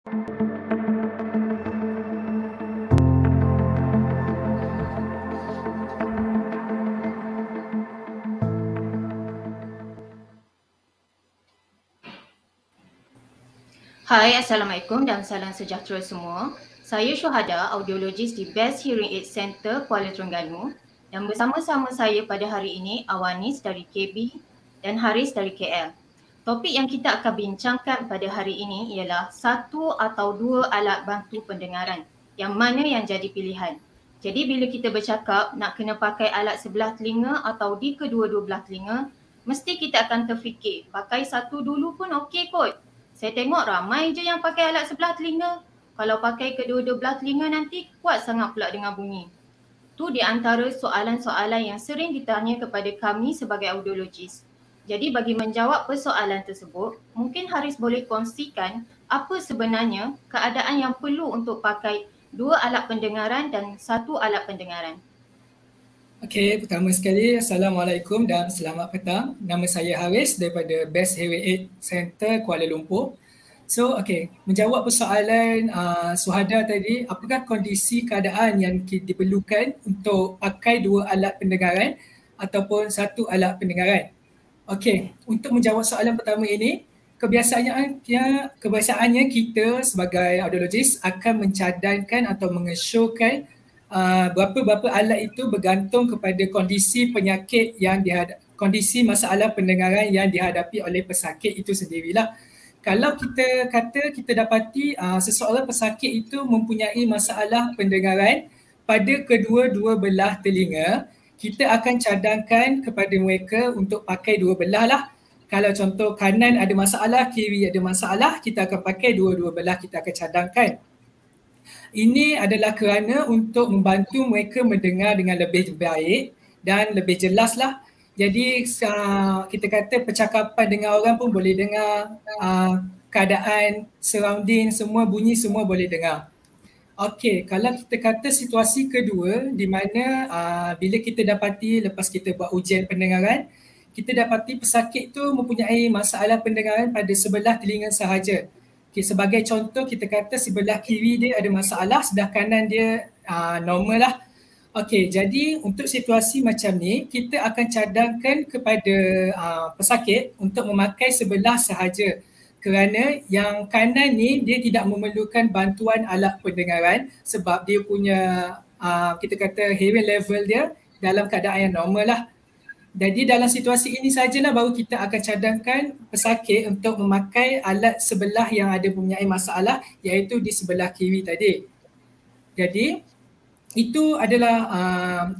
Hai, Assalamualaikum dan salam sejahtera semua. Saya Syuhada, audiologis di Best Hearing Aid Center Kuala Terengganu, dan bersama-sama saya pada hari ini Awanis dari KB dan Haris dari KL. Topik yang kita akan bincangkan pada hari ini ialah satu atau dua alat bantu pendengaran, yang mana yang jadi pilihan. Jadi bila kita bercakap nak kena pakai alat sebelah telinga atau di kedua-dua belah telinga, mesti kita akan terfikir pakai satu dulu pun okey kot. Saya tengok ramai je yang pakai alat sebelah telinga. Kalau pakai kedua-dua belah telinga nanti kuat sangat pula dengan bunyi. Tu di antara soalan-soalan yang sering ditanya kepada kami sebagai audiologis. Jadi bagi menjawab persoalan tersebut, mungkin Haris boleh kongsikan apa sebenarnya keadaan yang perlu untuk pakai dua alat pendengaran dan satu alat pendengaran. Okey, pertama sekali Assalamualaikum dan selamat petang. Nama saya Haris daripada Best Hearing Aid Center Kuala Lumpur. So, menjawab persoalan Suhada tadi, apakah kondisi keadaan yang diperlukan untuk pakai dua alat pendengaran ataupun satu alat pendengaran? Okey, untuk menjawab soalan pertama ini, kebiasaannya kita sebagai audiologis akan mencadangkan atau mengesyorkan berapa-berapa alat itu bergantung kepada kondisi penyakit kondisi masalah pendengaran yang dihadapi oleh pesakit itu sendirilah. Kalau kita kata kita dapati seseorang pesakit itu mempunyai masalah pendengaran pada kedua-dua belah telinga, kita akan cadangkan kepada mereka untuk pakai dua belah lah. Kalau contoh kanan ada masalah, kiri ada masalah, kita akan pakai dua-dua belah, kita akan cadangkan. Ini adalah kerana untuk membantu mereka mendengar dengan lebih baik dan lebih jelas lah. Jadi kita kata percakapan dengan orang pun boleh dengar, keadaan surrounding semua, bunyi semua boleh dengar. Okey, kalau kita kata situasi kedua di mana bila kita dapati lepas kita buat ujian pendengaran, kita dapati pesakit tu mempunyai masalah pendengaran pada sebelah telinga sahaja. Okay, sebagai contoh kita kata sebelah kiri dia ada masalah, sebelah kanan dia normal lah. Okey, jadi untuk situasi macam ni kita akan cadangkan kepada pesakit untuk memakai sebelah sahaja, kerana yang kanan ni dia tidak memerlukan bantuan alat pendengaran sebab dia punya kita kata hearing level dia dalam keadaan yang normal lah. Jadi dalam situasi ini sajalah baru kita akan cadangkan pesakit untuk memakai alat sebelah yang ada mempunyai masalah, iaitu di sebelah kiri tadi. Jadi itu adalah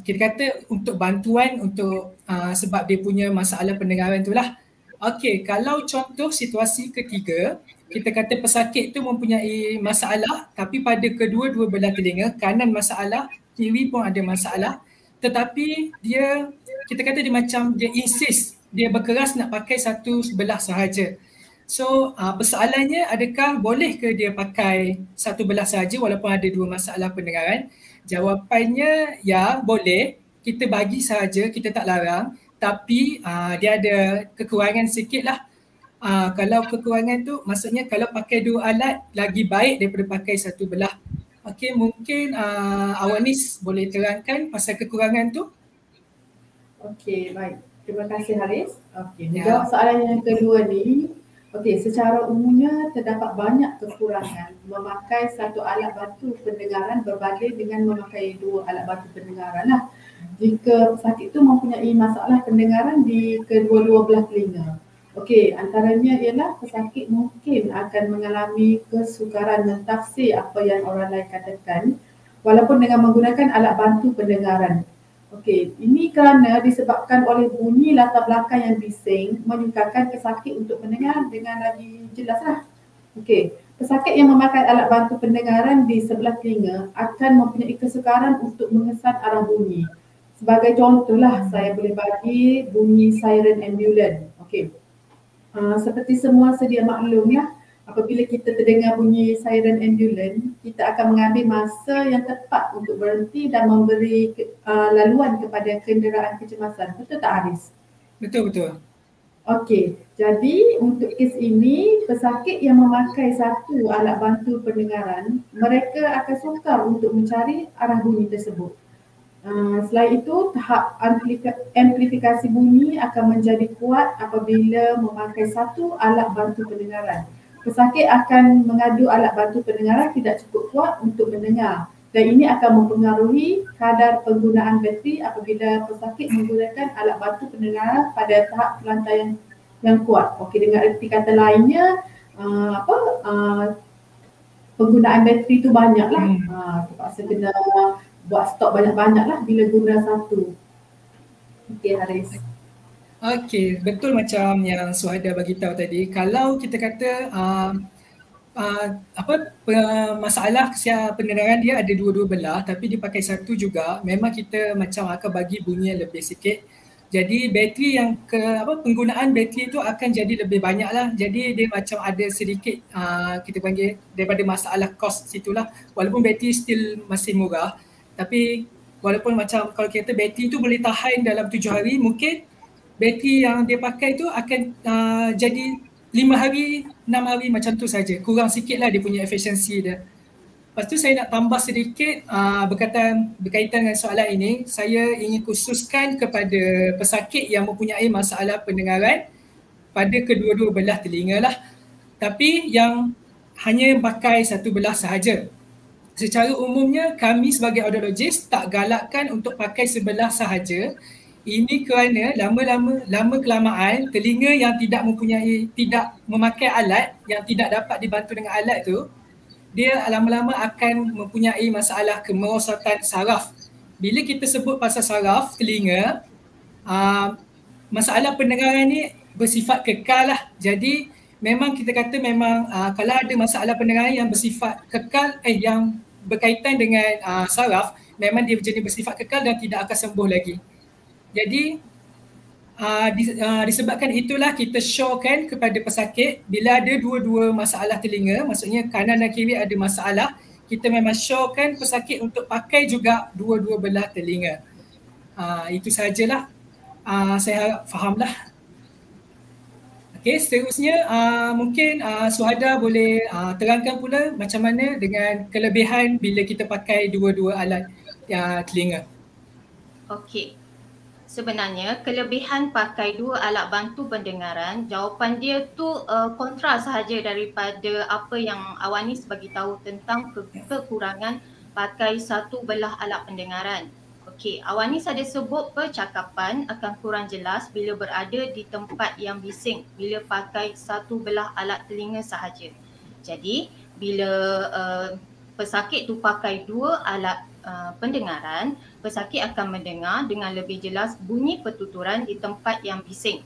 kita kata untuk bantuan untuk sebab dia punya masalah pendengaran itulah. Okey, kalau contoh situasi ketiga, kita kata pesakit itu mempunyai masalah tapi pada kedua-dua belah telinga, kanan masalah, kiri pun ada masalah, tetapi kita kata dia insist, dia berkeras nak pakai satu sebelah sahaja. So persoalannya, adakah boleh ke dia pakai satu belah sahaja walaupun ada dua masalah pendengaran? Jawapannya ya, boleh. Kita bagi sahaja, kita tak larang, tapi dia ada kekurangan sikit lah. Kalau kekurangan tu maksudnya kalau pakai dua alat lagi baik daripada pakai satu belah. Okey, mungkin Awanis boleh terangkan pasal kekurangan tu? Okey, baik. Terima kasih Haris. Okey, menjawab soalan yang kedua ni, secara umumnya terdapat banyak kekurangan memakai satu alat bantu pendengaran berbanding dengan memakai dua alat bantu pendengaran lah. Jika pesakit itu mempunyai masalah pendengaran di kedua-dua belah telinga. Okey, antaranya ialah pesakit mungkin akan mengalami kesukaran mentafsir apa yang orang lain katakan walaupun dengan menggunakan alat bantu pendengaran. Okey, ini kerana disebabkan oleh bunyi latar belakang yang bising menyukarkan pesakit untuk mendengar dengan lagi jelas lah. Okey, pesakit yang memakai alat bantu pendengaran di sebelah telinga akan mempunyai kesukaran untuk mengesan arah bunyi. Sebagai contohlah, saya boleh bagi bunyi siren ambulans. Okey, seperti semua sedia maklumlah, apabila kita terdengar bunyi siren ambulans, kita akan mengambil masa yang tepat untuk berhenti dan memberi laluan kepada kenderaan kecemasan. Betul tak Haris? Betul. Okey, jadi untuk kes ini pesakit yang memakai satu alat bantu pendengaran, mereka akan sukar untuk mencari arah bunyi tersebut. Selain itu, tahap amplifikasi bunyi akan menjadi kuat apabila memakai satu alat bantu pendengaran. Pesakit akan mengadu alat bantu pendengaran tidak cukup kuat untuk mendengar dan ini akan mempengaruhi kadar penggunaan bateri apabila pesakit menggunakan alat bantu pendengaran pada tahap pelantaian yang kuat. Okey, dengan erti kata lainnya, penggunaan bateri tu banyak lah. Terpaksa kena buat stok banyak-banyak lah bila guna satu. Okey Haris. Okey, betul macam yang Suhada bagi tahu tadi. Kalau kita kata masalah pendengaran dia ada dua-dua belah tapi dia pakai satu juga, memang kita macam akan bagi bunyi yang lebih sikit. Jadi bateri yang penggunaan bateri itu akan jadi lebih banyak lah. Jadi dia macam ada sedikit kita panggil daripada masalah cost situlah. Walaupun bateri still masih murah, tapi walaupun macam kalau kita bateri tu boleh tahan dalam 7 hari, mungkin bateri yang dia pakai tu akan jadi 5 hari, 6 hari macam tu saja. Kurang sikit lah dia punya efisiensi dia. Lepas tu saya nak tambah sedikit berkaitan dengan soalan ini. Saya ingin khususkan kepada pesakit yang mempunyai masalah pendengaran pada kedua-dua belah telinga lah. Tapi yang hanya pakai satu belah sahaja. Secara umumnya kami sebagai audiologis tak galakkan untuk pakai sebelah sahaja. Ini kerana lama kelamaan telinga yang tidak memakai alat, yang tidak dapat dibantu dengan alat tu, dia lama-lama akan mempunyai masalah kemerosatan saraf. Bila kita sebut pasal saraf telinga, masalah pendengaran ni bersifat kekal lah. Jadi memang kita kata kalau ada masalah pendengaran yang bersifat kekal, yang berkaitan dengan saraf, memang dia jadi bersifat kekal dan tidak akan sembuh lagi. Jadi disebabkan itulah kita showkan kepada pesakit bila ada dua-dua masalah telinga, maksudnya kanan dan kiri ada masalah, kita memang showkan pesakit untuk pakai juga dua-dua belah telinga. Itu sajalah, saya harap fahamlah. Okey, seterusnya mungkin Suhada boleh terangkan pula macam mana dengan kelebihan bila kita pakai dua-dua alat telinga. Okey. Sebenarnya kelebihan pakai dua alat bantu pendengaran, jawapan dia tu kontra sahaja daripada apa yang Awanis bagi tahu tentang kekurangan pakai satu belah alat pendengaran. Okey, Awanis ada sebut percakapan akan kurang jelas bila berada di tempat yang bising bila pakai satu belah alat telinga sahaja. Jadi bila pesakit tu pakai dua alat pendengaran, pesakit akan mendengar dengan lebih jelas bunyi pertuturan di tempat yang bising.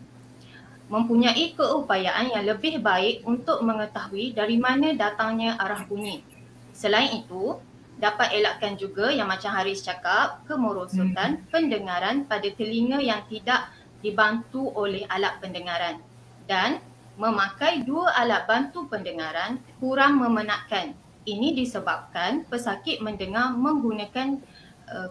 Mempunyai keupayaan yang lebih baik untuk mengetahui dari mana datangnya arah bunyi. Selain itu, dapat elakkan juga yang macam Haris cakap, kemerosotan pendengaran pada telinga yang tidak dibantu oleh alat pendengaran. Dan memakai dua alat bantu pendengaran kurang memenatkan. Ini disebabkan pesakit mendengar menggunakan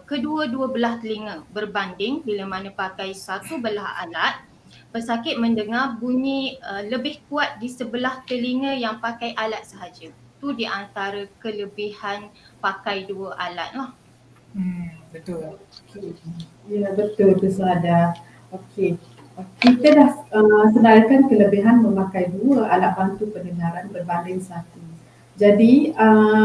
kedua-dua belah telinga berbanding bila mana pakai satu belah alat, pesakit mendengar bunyi lebih kuat di sebelah telinga yang pakai alat sahaja. Itu di antara kelebihan pakai dua alat lah. Betul. Ya, betul tu Suhada. Okey. Kita dah senaraikan kelebihan memakai dua alat bantu pendengaran berbanding satu. Jadi,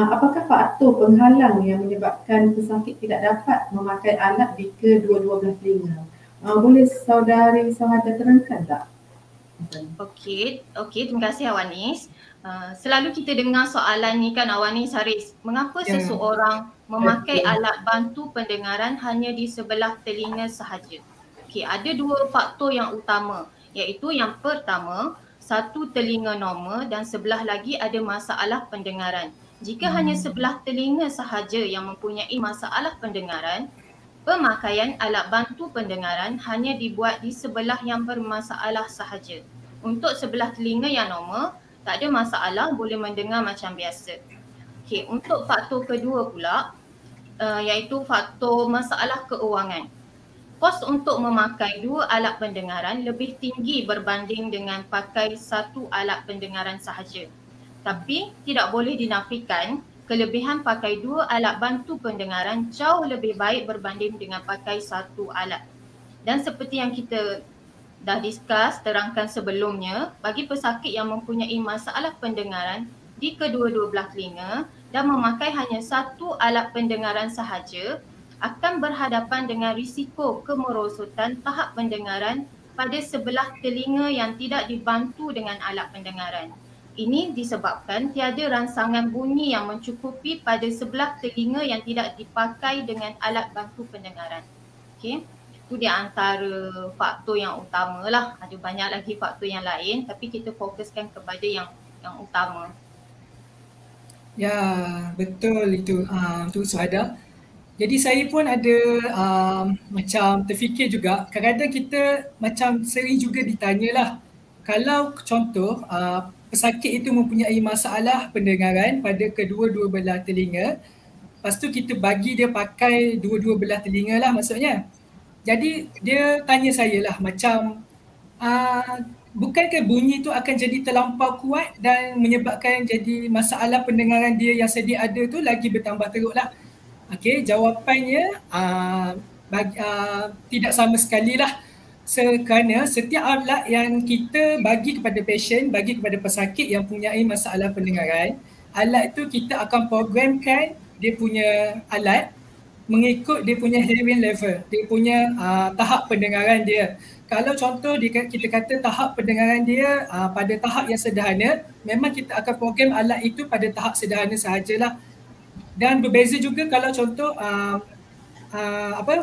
apakah faktor penghalang yang menyebabkan pesakit tidak dapat memakai alat di kedua-dua belah telinga? Boleh saudari Suhada terangkan tak? Okey, terima kasih Awanis. Selalu kita dengar soalan ni kan Awanis, Haris, mengapa seseorang memakai alat bantu pendengaran hanya di sebelah telinga sahaja? Okey, ada dua faktor yang utama, iaitu yang pertama, satu telinga normal dan sebelah lagi ada masalah pendengaran. Jika hanya sebelah telinga sahaja yang mempunyai masalah pendengaran, pemakaian alat bantu pendengaran hanya dibuat di sebelah yang bermasalah sahaja. Untuk sebelah telinga yang normal, tak ada masalah, boleh mendengar macam biasa. Okey, untuk faktor kedua pula, iaitu faktor masalah keuangan. kos untuk memakai 2 alat pendengaran lebih tinggi berbanding dengan pakai 1 alat pendengaran sahaja. Tapi tidak boleh dinafikan kelebihan pakai 2 alat bantu pendengaran jauh lebih baik berbanding dengan pakai 1 alat. Dan seperti yang kita dah discuss, terangkan sebelumnya, bagi pesakit yang mempunyai masalah pendengaran di kedua-dua belah telinga dan memakai hanya 1 alat pendengaran sahaja, akan berhadapan dengan risiko kemerosotan tahap pendengaran pada sebelah telinga yang tidak dibantu dengan alat pendengaran. Ini disebabkan tiada rangsangan bunyi yang mencukupi pada sebelah telinga yang tidak dipakai dengan alat bantu pendengaran. Okey. Itu di antara faktor yang utama lah. Ada banyak lagi faktor yang lain tapi kita fokuskan kepada yang utama. Ya, betul itu tu Suhada. Jadi saya pun ada macam terfikir juga, kadang-kadang kita macam sering juga ditanyalah, kalau contoh pesakit itu mempunyai masalah pendengaran pada kedua-dua belah telinga, lepas tu kita bagi dia pakai dua-dua belah telinga lah maksudnya. Jadi dia tanya saya lah macam bukankah bunyi tu akan jadi terlampau kuat dan menyebabkan jadi masalah pendengaran dia yang sedia ada tu lagi bertambah teruk lah. Okey, jawapannya tidak sama sekali lah. Kerana setiap alat yang kita bagi kepada pasien, bagi kepada pesakit yang mempunyai masalah pendengaran, alat itu kita akan programkan dia punya alat mengikut dia punya hearing level, dia punya tahap pendengaran dia. Kalau contoh kita kata tahap pendengaran dia pada tahap yang sederhana, memang kita akan program alat itu pada tahap sederhana sahajalah. Dan berbeza juga kalau contoh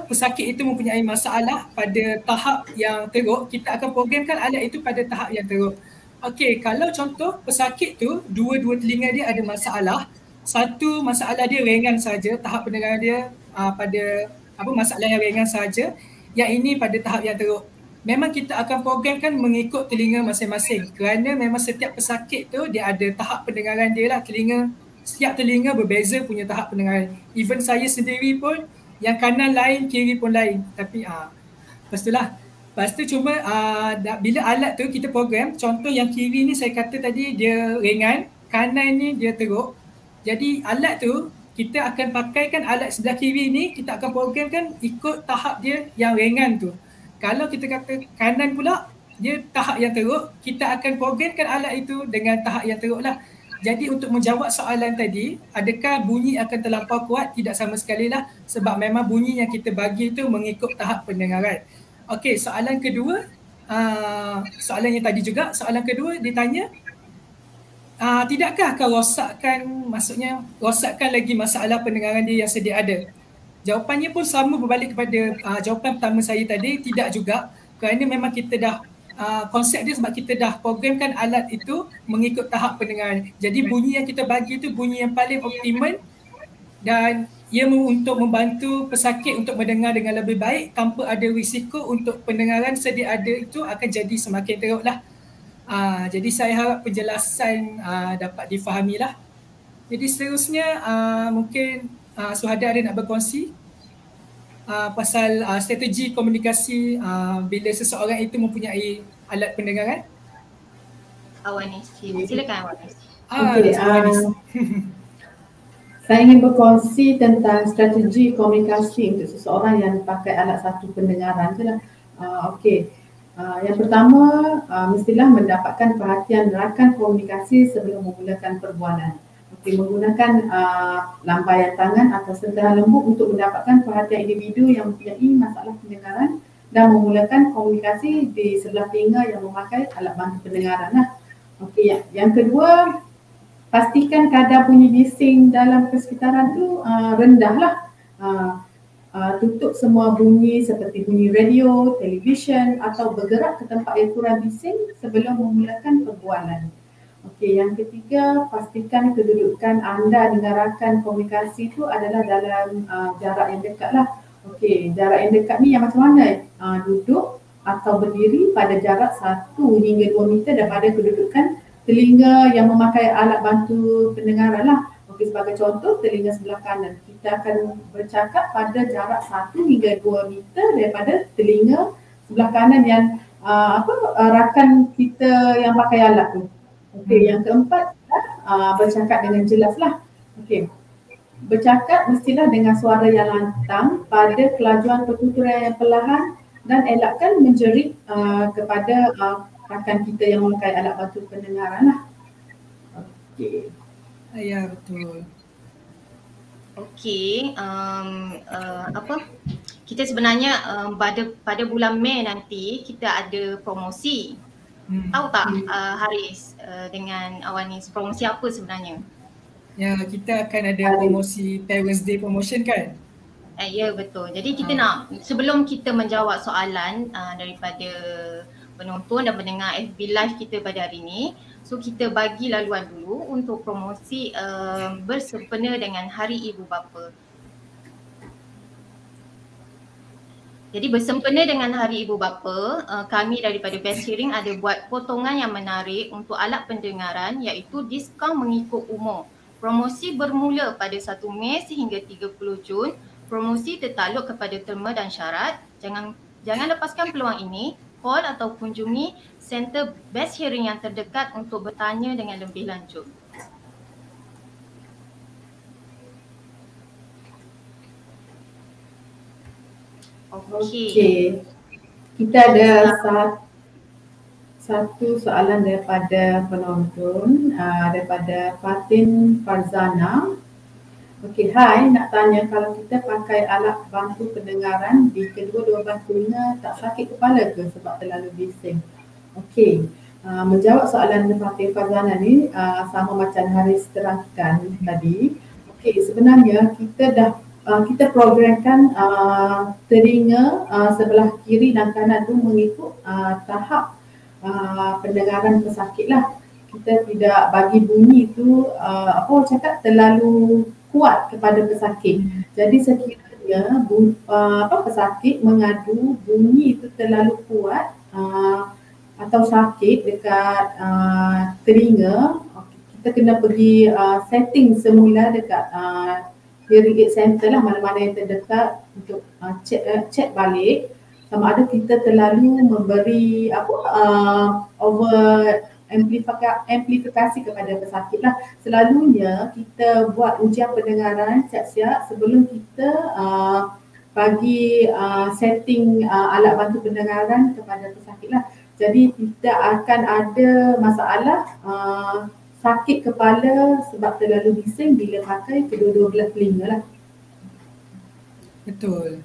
pesakit itu mempunyai masalah pada tahap yang teruk, kita akan programkan alat itu pada tahap yang teruk. Okey, kalau contoh pesakit tu dua-dua telinga dia ada masalah, satu masalah dia ringan saja, tahap pendengaran dia pada masalah yang ringan saja, yang ini pada tahap yang teruk. Memang kita akan programkan mengikut telinga masing-masing kerana memang setiap pesakit tu dia ada tahap pendengaran dia lah, setiap telinga berbeza punya tahap pendengaran. Even saya sendiri pun yang kanan lain, kiri pun lain. Tapi lepas tu cuma bila alat tu kita program, contoh yang kiri ni saya kata tadi dia ringan, kanan ni dia teruk. Jadi alat tu kita akan pakaikan alat sebelah kiri ni, kita akan programkan ikut tahap dia yang ringan tu. Kalau kita kata kanan pula dia tahap yang teruk, kita akan programkan alat itu dengan tahap yang teruk lah. Jadi untuk menjawab soalan tadi, adakah bunyi akan terlampau kuat? Tidak sama sekali lah, sebab memang bunyi yang kita bagi itu mengikut tahap pendengaran. Okey, soalan kedua, soalan yang tadi juga, soalan kedua ditanya, tidakkah akan rosakkan lagi masalah pendengaran dia yang sedia ada? Jawapannya pun sama berbalik kepada jawapan pertama saya tadi, tidak juga, kerana memang kita dah konsep dia sebab kita dah programkan alat itu mengikut tahap pendengaran. Jadi bunyi yang kita bagi itu bunyi yang paling optimal dan ia untuk membantu pesakit untuk mendengar dengan lebih baik tanpa ada risiko untuk pendengaran sedia ada itu akan jadi semakin teruk lah. Jadi saya harap penjelasan dapat difahami lah. Jadi seterusnya mungkin Suhada ada nak berkongsi pasal strategi komunikasi bila seseorang itu mempunyai alat pendengaran. Awanis, silakan Awanis. Saya ingin berkongsi tentang strategi komunikasi untuk seseorang yang pakai alat satu pendengaran je lah. Yang pertama, mestilah mendapatkan perhatian rakan komunikasi sebelum memulakan perbualan. Menggunakan lambaian tangan atau sentuhan lembut untuk mendapatkan perhatian individu yang mempunyai masalah pendengaran dan memulakan komunikasi di sebelah telinga yang memakai alat bantu pendengaran. Yang kedua, pastikan kadar bunyi bising dalam persekitaran itu rendah lah. Tutup semua bunyi seperti bunyi radio, televisyen atau bergerak ke tempat yang kurang bising sebelum memulakan perbualan. Yang ketiga, pastikan kedudukan anda dengan rakan komunikasi itu adalah dalam jarak yang dekat lah. Jarak yang dekat ni yang macam mana? Duduk atau berdiri pada jarak 1 hingga 2 meter daripada kedudukan telinga yang memakai alat bantu pendengaran lah. Okey, sebagai contoh telinga sebelah kanan, kita akan bercakap pada jarak 1 hingga 2 meter daripada telinga sebelah kanan yang rakan kita yang pakai alat tu. Okey, yang keempat bercakap dengan jelas lah. Okey. Bercakap mestilah dengan suara yang lantang pada kelajuan pertuturan yang perlahan dan elakkan menjerit kepada rakan kita yang memakai alat bantu pendengaran lah. Okey. Ya, betul. Okey, kita sebenarnya pada bulan Mei nanti kita ada promosi. Tahu tak Haris dengan Awanis, promosi apa sebenarnya? Ya, kita akan ada promosi Parents Day promotion kan? Ya, betul. Jadi kita nak, sebelum kita menjawab soalan daripada penonton dan pendengar FB Live kita pada hari ini, so kita bagi laluan dulu untuk promosi bersempena dengan Hari Ibu Bapa. Jadi bersempena dengan Hari Ibu Bapa, kami daripada Best Hearing ada buat potongan yang menarik untuk alat pendengaran iaitu diskaun mengikut umur. Promosi bermula pada 1 Mei sehingga 30 Jun. Promosi tertakluk kepada terma dan syarat. Jangan lepaskan peluang ini. Call atau kunjungi Center Best Hearing yang terdekat untuk bertanya dengan lebih lanjut. Okey. Kita ada satu soalan daripada penonton, daripada Fatin Farzana. Okey, hai, nak tanya kalau kita pakai alat bantu pendengaran di kedua-dua belah telinga tak sakit kepala ke sebab terlalu bising? Okey, menjawab soalan Fatin Farzana ni sama macam Haris terangkan tadi. Okey, sebenarnya kita programkan telinga sebelah kiri dan kanan tu mengikut tahap pendengaran pesakit lah. Kita tidak bagi bunyi tu terlalu kuat kepada pesakit. Jadi sekiranya pesakit mengadu bunyi itu terlalu kuat atau sakit dekat telinga, kita kena pergi setting semula dekat hearing aid center lah, mana-mana yang terdekat untuk check balik sama ada kita terlalu memberi over amplifikasi kepada pesakit lah. Selalunya kita buat ujian pendengaran siap-siap sebelum kita bagi setting alat bantu pendengaran kepada pesakit lah. Jadi tidak akan ada masalah sakit kepala sebab terlalu bising bila pakai kedua-dua belah telinga lah. Betul.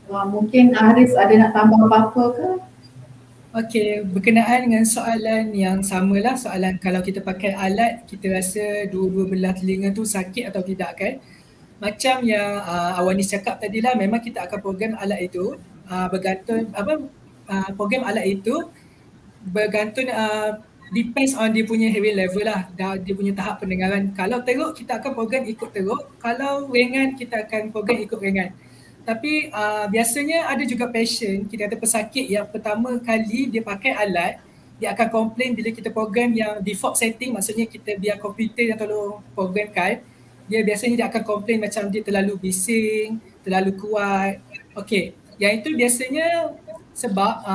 Mungkin Haris ada nak tambah apa-apa ke? Okey, berkenaan dengan soalan yang samalah, soalan kalau kita pakai alat kita rasa dua-dua belah telinga tu sakit atau tidak kan. Macam yang Awanis cakap tadilah, memang kita akan program alat itu program alat itu bergantung depends on dia punya hearing level lah, dia punya tahap pendengaran. Kalau teruk kita akan program ikut teruk, kalau ringan kita akan program ikut ringan. Tapi biasanya ada juga patient, kita kata pesakit yang pertama kali dia pakai alat, dia akan komplain bila kita program yang default setting, maksudnya kita biar komputer yang tolong programkan, biasanya dia akan komplain macam dia terlalu bising, terlalu kuat. Okey, yang itu biasanya sebab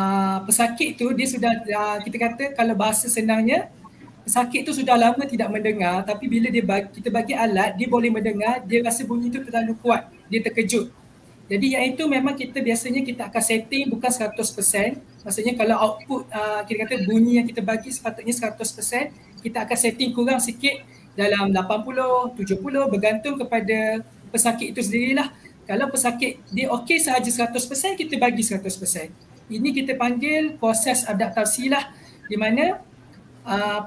pesakit tu dia sudah kita kata kalau bahasa senangnya, pesakit tu sudah lama tidak mendengar, tapi bila kita bagi alat, dia boleh mendengar, dia rasa bunyi tu terlalu kuat, dia terkejut. Jadi yang itu memang kita biasanya kita akan setting bukan 100%. Maksudnya kalau output kita kata bunyi yang kita bagi sepatutnya 100%, kita akan setting kurang sikit dalam 80, 70 bergantung kepada pesakit itu sendirilah. Kalau pesakit dia okey sahaja 100%, kita bagi 100%. Ini kita panggil proses adaptasi lah, di mana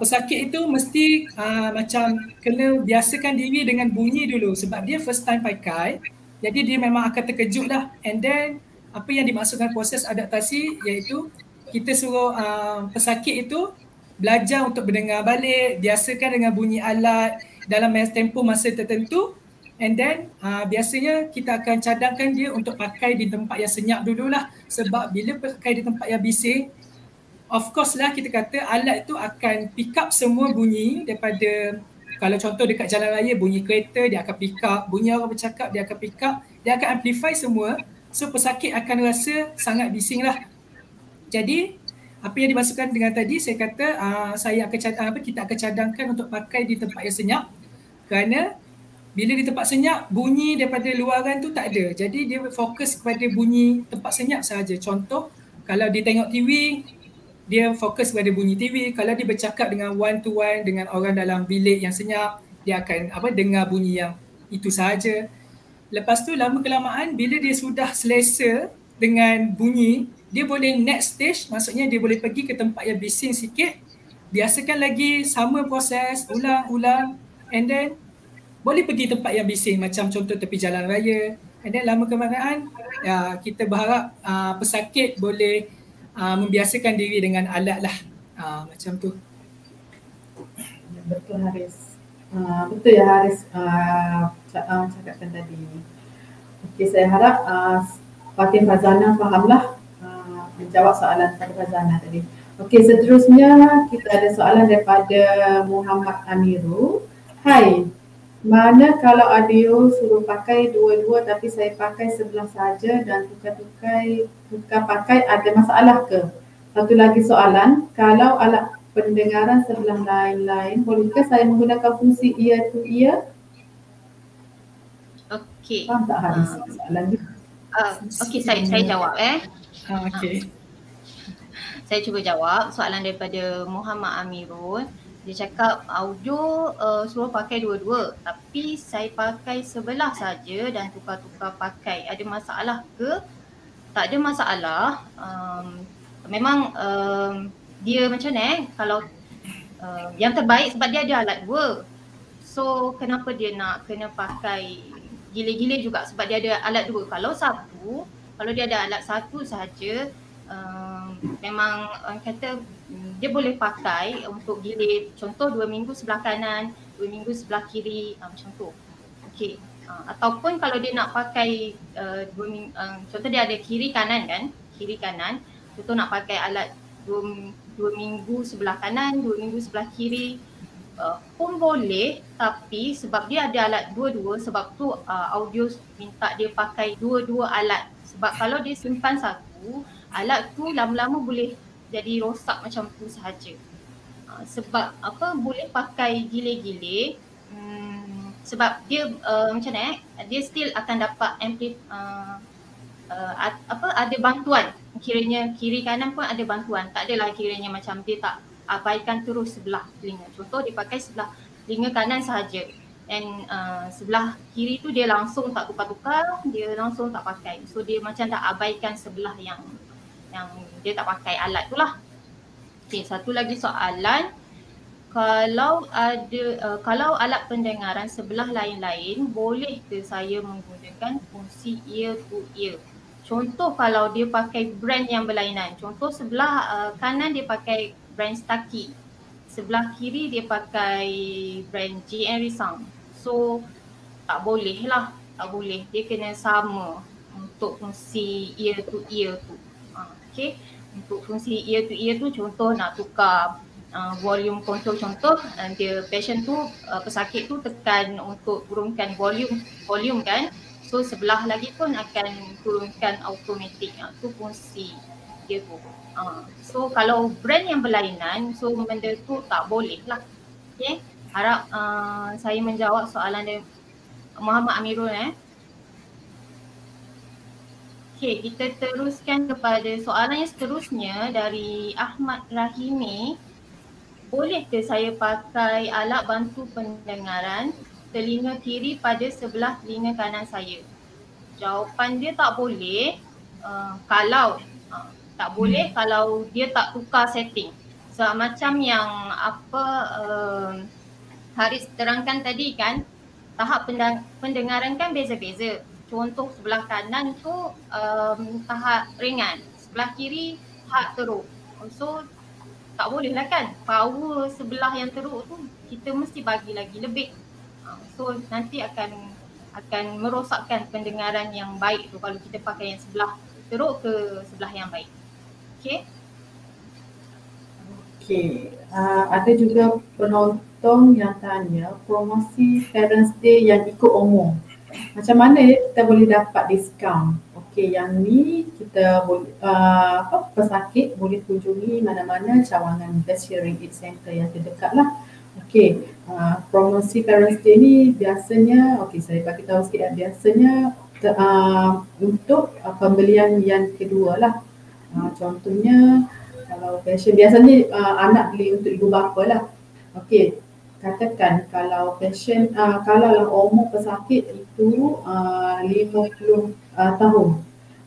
pesakit itu mesti macam kena biasakan diri dengan bunyi dulu sebab dia first time pakai. Jadi dia memang akan terkejut lah. And then apa yang dimaksudkan proses adaptasi iaitu kita suruh pesakit itu belajar untuk mendengar balik, biasakan dengan bunyi alat dalam tempoh masa tertentu. And then biasanya kita akan cadangkan dia untuk pakai di tempat yang senyap dululah. Sebab bila pakai di tempat yang bising, of course lah kita kata alat itu akan pick up semua bunyi daripada Kalau contoh dekat jalan raya, bunyi kereta dia akan pick up, bunyi orang bercakap dia akan pick up, dia akan amplify semua. So pesakit akan rasa sangat bising lah. Jadi apa yang dimasukkan dengan tadi, saya kata kita akan cadangkan untuk pakai di tempat yang senyap, kerana bila di tempat senyap, bunyi daripada luaran tu tak ada. Jadi dia fokus kepada bunyi tempat senyap sahaja. Contoh, kalau dia tengok TV, dia fokus pada bunyi TV. Kalau dia bercakap dengan one to one dengan orang dalam bilik yang senyap, dia akan dengar bunyi yang itu sahaja. Lepas tu lama kelamaan bila dia sudah selesa dengan bunyi, dia boleh next stage, maksudnya dia boleh pergi ke tempat yang bising sikit, biasakan lagi sama proses, ulang-ulang, and then boleh pergi tempat yang bising macam contoh tepi jalan raya. And then lama kelamaan kita berharap pesakit boleh membiasakan diri dengan alat lah, macam tu. Betul Haris. Betul ya Haris cakapkan tadi. Okey, saya harap Fatin Fazana fahamlah menjawab soalan Fatin Fazana tadi. Okey, seterusnya kita ada soalan daripada Muhammad Amirul. Hai, mana kalau audio suruh pakai dua-dua tapi saya pakai sebelah saja dan tukar pakai, ada masalah ke? Satu lagi soalan, kalau alat pendengaran sebelah lain-lain, bolehkah saya menggunakan fungsi ear to ear? Okey. Faham tak Haris soalan ni? Okey, saya jawab Okey. Saya cuba jawab soalan daripada Muhammad Amirul. Dia cakap audio suruh pakai dua-dua tapi saya pakai sebelah saja dan tukar-tukar pakai. Ada masalah ke? Tak ada masalah. Memang dia macam ni kalau yang terbaik sebab dia ada alat dua. So kenapa dia nak kena pakai gila-gila juga sebab dia ada alat dua. Kalau dia ada alat satu sahaja, memang kata dia boleh pakai untuk gilir, contoh 2 minggu sebelah kanan, 2 minggu sebelah kiri, macam tu. Okey. Ataupun kalau dia nak pakai contoh dia ada kiri kanan kan, contoh nak pakai alat 2 minggu sebelah kanan, 2 minggu sebelah kiri pun boleh, tapi sebab dia ada alat dua-dua, sebab tu audio minta dia pakai dua-dua alat. Sebab kalau dia simpan satu, alat tu lama-lama boleh jadi rosak macam tu sahaja. Sebab apa boleh pakai gile-gile, sebab dia macam ni dia still akan dapat ada bantuan. Kiranya kiri kanan pun ada bantuan. Tak adalah kiranya macam dia tak abaikan terus sebelah telinga. Contoh dia pakai sebelah telinga kanan sahaja, dan sebelah kiri tu dia langsung tak tukar-tukar, dia langsung tak pakai. So dia macam tak abaikan sebelah yang dia tak pakai alat tu lah. Okay, satu lagi soalan, kalau alat pendengaran sebelah lain-lain, boleh ke saya menggunakan fungsi ear to ear? Contoh kalau dia pakai brand yang berlainan, contoh sebelah kanan dia pakai brand Stucky, sebelah kiri dia pakai brand JN Risang. So tak boleh lah, tak boleh. Dia kena sama untuk fungsi ear to ear tu. Okay, untuk fungsi ear to ear tu contoh nak tukar volume control, contoh dia patient tu pesakit tu tekan untuk turunkan volume kan, so sebelah lagi pun akan turunkan automatik. Tu fungsi dia tu. So kalau brand yang berlainan, so benda tu tak boleh lah. Okay, harap saya menjawab soalan dari Muhammad Amirul. Okay, kita teruskan kepada soalan yang seterusnya dari Ahmad Rahimi. Boleh ke saya pakai alat bantu pendengaran telinga kiri pada sebelah telinga kanan saya? Jawapan dia tak boleh kalau dia tak tukar setting. So macam yang Haris terangkan tadi kan, tahap pendengaran kan beza-beza. Contoh sebelah kanan tu tahap ringan, sebelah kiri tahap teruk. So tak boleh lah kan, power sebelah yang teruk tu kita mesti bagi lagi lebih. So nanti akan merosakkan pendengaran yang baik tu kalau kita pakai yang sebelah teruk ke sebelah yang baik. Okay. Okey, ada juga Tong yang tanya promosi Parents Day yang ikut umur. Macam mana kita boleh dapat diskaun? Okey, yang ni kita boleh pesakit boleh kunjungi mana-mana cawangan Best Hearing Aid Center yang terdekat lah. Okey, promosi Parents Day ni biasanya, saya bagi tahu sikit biasanya untuk pembelian yang kedua lah. Contohnya kalau pasien biasanya anak beli untuk ibu bapa lah. Okey, katakan kalau pasien kalau umur pesakit itu 50 tahun.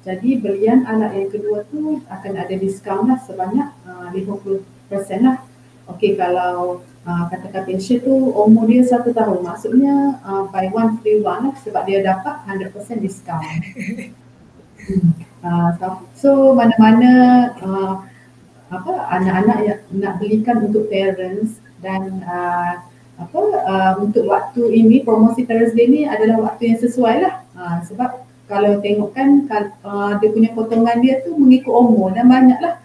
Jadi belian anak yang kedua tu akan ada diskaun lah sebanyak 50% lah. Okey, kalau katakan pasien tu umur dia 1 tahun, maksudnya buy one free one lah, sebab dia dapat 100% diskaun. So mana-mana anak-anak yang nak belikan untuk parents dan untuk waktu ini promosi Parents Day ni adalah waktu yang sesuai lah. Sebab kalau tengok kan dia punya potongan dia tu mengikut umur dan banyak lah.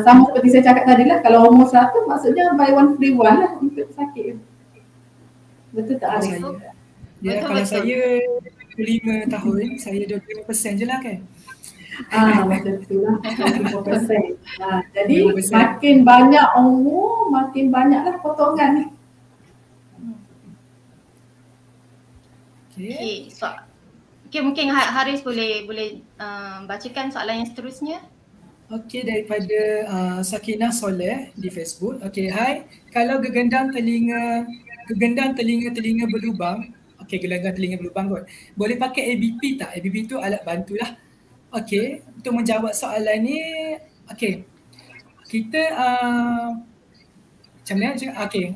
Sama seperti saya cakap tadi lah, kalau umur 100 maksudnya buy one free one lah untuk sakit. Betul tak Arif? Ya, kalau saya 25 tahun, saya 25% je lah kan. Macam tu lah, 25%. Jadi makin banyak umur, makin banyaklah potongan ni. Okay, mungkin Haris boleh bacakan soalan yang seterusnya. Okey, daripada Sakinah Soleh di Facebook. Okey, hai. Kalau gegendam telinga berlubang, gegendam telinga berlubang kot. Boleh pakai ABP tak? ABP tu alat bantulah. Okey, untuk menjawab soalan ni, kita macam mana?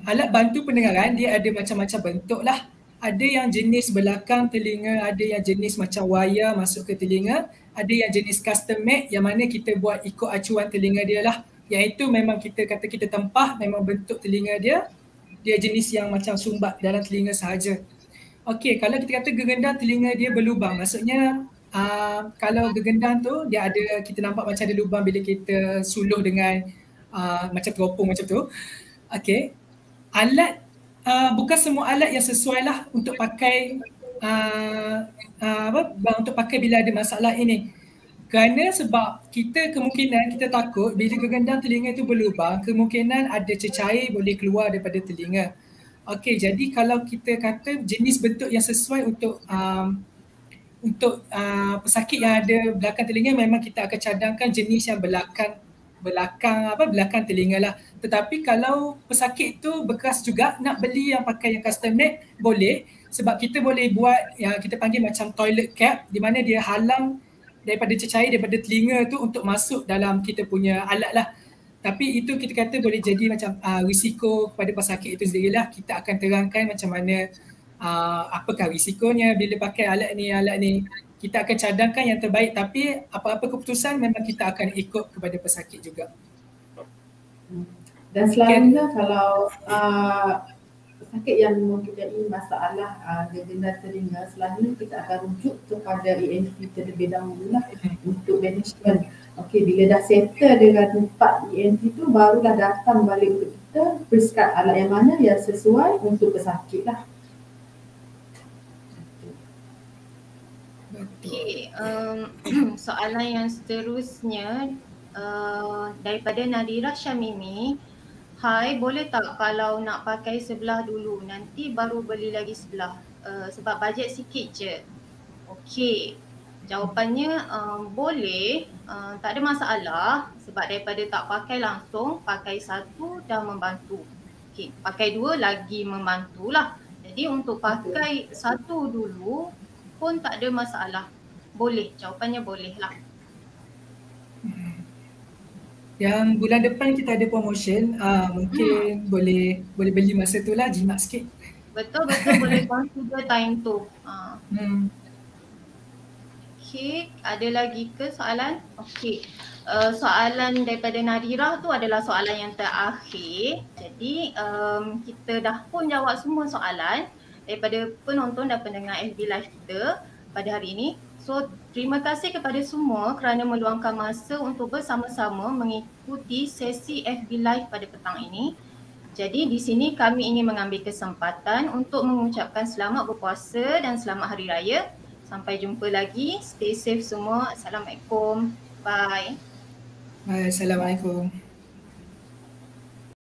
Alat bantu pendengaran dia ada macam-macam bentuk lah. Ada yang jenis belakang telinga, ada yang jenis macam wayar masuk ke telinga, ada yang jenis custom made yang mana kita buat ikut acuan telinga dia lah. Yang itu memang kita kata kita tempah, memang bentuk telinga dia jenis yang macam sumbat dalam telinga sahaja. Okey, kalau kita kata gegendam telinga dia berlubang, maksudnya kalau gegendam tu dia ada, kita nampak macam ada lubang bila kita suluh dengan macam teropong macam tu. Okey, alat bukan semua alat yang sesuai lah untuk pakai untuk pakai bila ada masalah ini. Kerana sebab kita takut bila gegendam telinga itu berlubang, kemungkinan ada cecair boleh keluar daripada telinga. Okey, jadi kalau kita kata jenis bentuk yang sesuai untuk pesakit yang ada belakang telinga, memang kita akan cadangkan jenis yang belakang telinga lah. Tetapi kalau pesakit tu berkeras juga nak beli yang pakai yang custom made, boleh, sebab kita boleh buat yang kita panggil macam toilet cap, di mana dia halang daripada cecair daripada telinga tu untuk masuk dalam kita punya alat lah. Tapi itu kita kata boleh jadi macam risiko kepada pesakit itu sendirilah. Kita akan terangkan macam mana apakah risikonya bila pakai alat ni. Kita akan cadangkan yang terbaik, tapi apa-apa keputusan memang kita akan ikut kepada pesakit juga. Dan selalunya kalau pesakit yang mempunyai masalah gegendam telinga, selalunya kita akan rujuk kepada ENT terlebih dahulu lah untuk management. Okey, bila dah settle dengan tempat ENT tu, barulah datang balik untuk kita prescribe alat yang mana yang sesuai untuk pesakit lah. Okey, soalan yang seterusnya daripada Nadira Syamimi. Hai, boleh tak kalau nak pakai sebelah dulu, nanti baru beli lagi sebelah, sebab bajet sikit je. Okey, jawapannya boleh, tak ada masalah, sebab daripada tak pakai langsung, pakai satu dah membantu. Okey, pakai dua lagi membantulah. Jadi untuk pakai satu dulu pun tak ada masalah. Boleh, jawapannya boleh lah. Yang bulan depan kita ada promotion, mungkin boleh beli masa tu lah, jimat sikit. Betul, boleh consider time tu. Okey, ada lagi ke soalan? Okey, soalan daripada Nadira tu adalah soalan yang terakhir. Jadi kita dah pun jawab semua soalan daripada penonton dan pendengar FB Live kita pada hari ini. So, terima kasih kepada semua kerana meluangkan masa untuk bersama-sama mengikuti sesi FB Live pada petang ini. Jadi di sini kami ingin mengambil kesempatan untuk mengucapkan selamat berpuasa dan selamat hari raya. Sampai jumpa lagi. Stay safe semua. Assalamualaikum. Bye. Assalamualaikum.